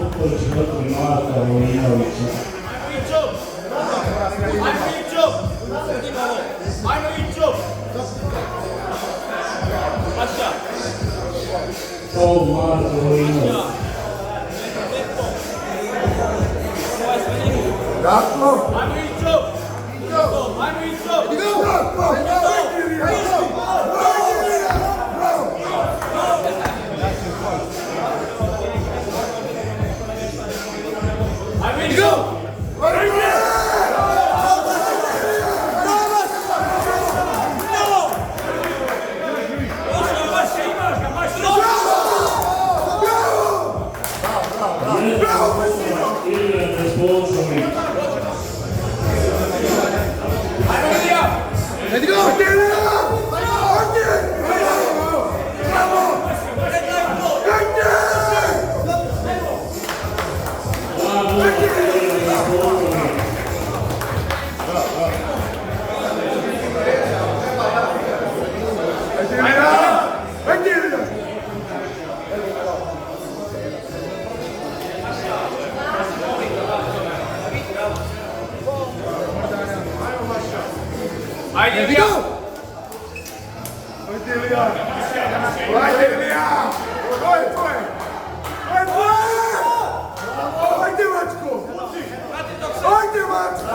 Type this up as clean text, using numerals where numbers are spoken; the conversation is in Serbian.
Despotović protiv Marka Vojinovića. Pol Marko Vojinović. Marko! Ilija Despotović. Let's go! Ajde, Ilija! Ajde, Ilija! Ajde, Ilija! Ajde, tvoje! Ajde, tvoje! Ajde, Mačko! Ajde, Mačko!